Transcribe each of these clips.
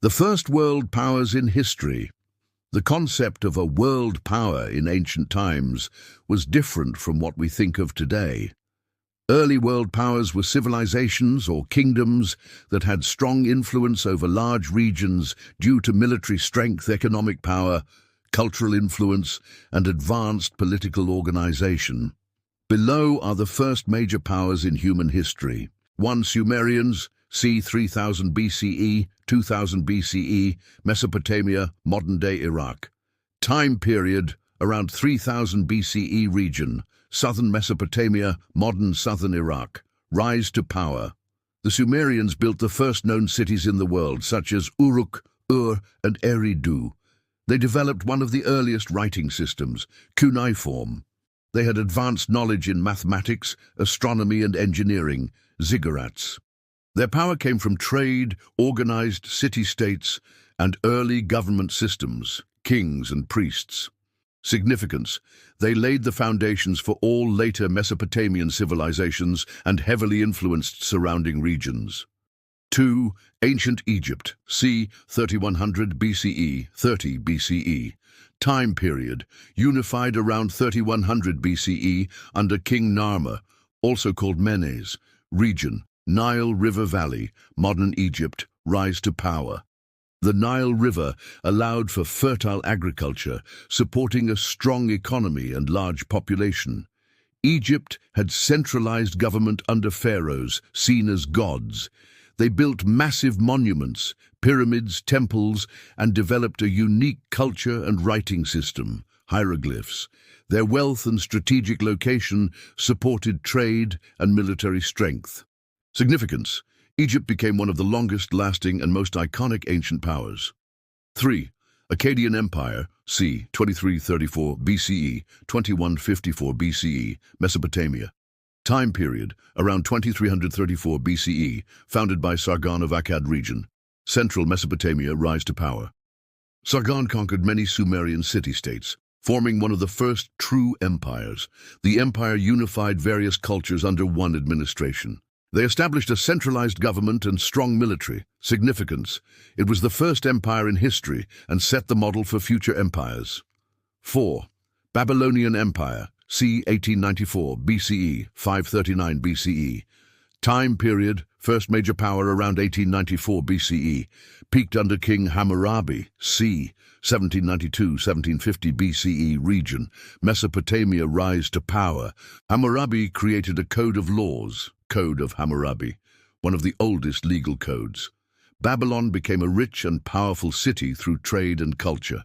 The first world powers in history. The concept of a world power in ancient times was different from what we think of today. Early world powers were civilizations or kingdoms that had strong influence over large regions due to military strength, economic power, cultural influence, and advanced political organization. Below are the first major powers in human history. 1. Sumerians, c. 3000 BCE, 2000 BCE, Mesopotamia, modern-day Iraq. Time period, around 3000 BCE region, southern Mesopotamia, modern southern Iraq. Rise to power. The Sumerians built the first known cities in the world, such as Uruk, Ur, and Eridu. They developed one of the earliest writing systems, cuneiform. They had advanced knowledge in mathematics, astronomy, and engineering, ziggurats. Their power came from trade, organized city-states, and early government systems, kings and priests. Significance: they laid the foundations for all later Mesopotamian civilizations and heavily influenced surrounding regions. 2. Ancient Egypt, c. 3100 BCE, 30 BCE. Time period, unified around 3100 BCE under King Narmer, also called Menes. Region, Nile River Valley, modern Egypt. Rise to power. The Nile River allowed for fertile agriculture, supporting a strong economy and large population. Egypt had centralized government under pharaohs, seen as gods. They built massive monuments, pyramids, temples, and developed a unique culture and writing system, hieroglyphs. Their wealth and strategic location supported trade and military strength. Significance: Egypt became one of the longest-lasting and most iconic ancient powers. 3. Akkadian Empire, c. 2334 BCE, 2154 BCE, Mesopotamia. Time period, around 2334 BCE, founded by Sargon of Akkad region. Central Mesopotamia. Rise to power. Sargon conquered many Sumerian city-states, forming one of the first true empires. The empire unified various cultures under one administration. They established a centralized government and strong military. Significance: it was the first empire in history and set the model for future empires. 4. Babylonian Empire, c. 1894 BCE, 539 BCE. Time period, first major power around 1894 BCE, peaked under King Hammurabi, c. 1792-1750 BCE. Region, Mesopotamia. Rise to power. Hammurabi created a code of laws, Code of Hammurabi, one of the oldest legal codes. Babylon became a rich and powerful city through trade and culture.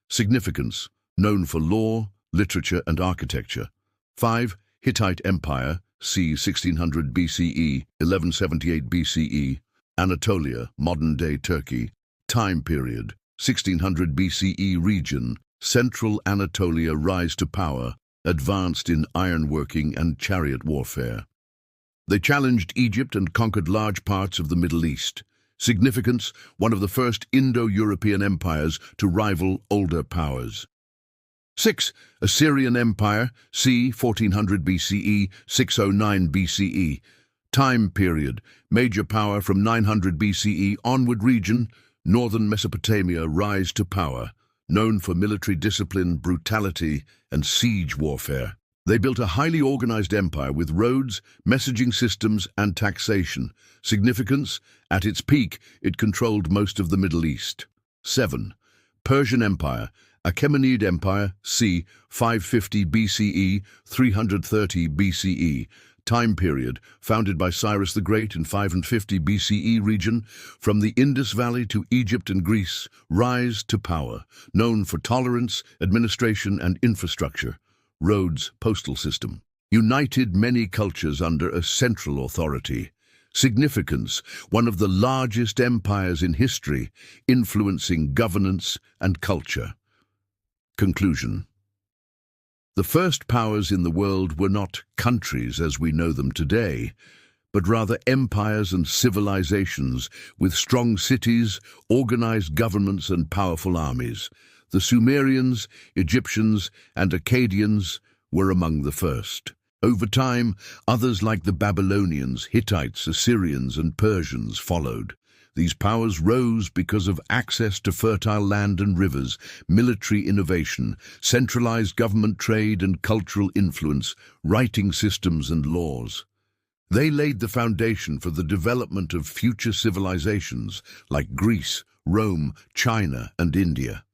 Significance: known for law, literature, and architecture. 5. Hittite Empire, c. 1600 BCE, 1178 BCE. Anatolia, modern-day Turkey. Time period, 1600 BCE. Region, Central Anatolia. Rise to power, advanced in ironworking and chariot warfare. They challenged Egypt and conquered large parts of the Middle East. Significance: one of the first Indo-European empires to rival older powers. 6. Assyrian Empire, c. 1400 BCE, 609 BCE. Time period, major power from 900 BCE onward. Region, northern Mesopotamia. Rise to power, known for military discipline, brutality, and siege warfare. They built a highly organized empire with roads, messaging systems, and taxation. Significance: at its peak, it controlled most of the Middle East. 7. Persian Empire, Achaemenid Empire, c. 550 BCE, 330 BCE. Time period, founded by Cyrus the Great in 550 BCE. Region, from the Indus Valley to Egypt and Greece. Rise to power, known for tolerance, administration, and infrastructure. Roads, postal system. United many cultures under a central authority. Significance: one of the largest empires in history, influencing governance and culture. Conclusion: the first powers in the world were not countries as we know them today, but rather empires and civilizations with strong cities, organized governments, and powerful armies. The Sumerians, Egyptians, and Akkadians were among the first. Over time, others like the Babylonians, Hittites, Assyrians, and Persians followed. These powers rose because of access to fertile land and rivers, military innovation, centralized government trade and cultural influence, writing systems and laws. They laid the foundation for the development of future civilizations like Greece, Rome, China, and India.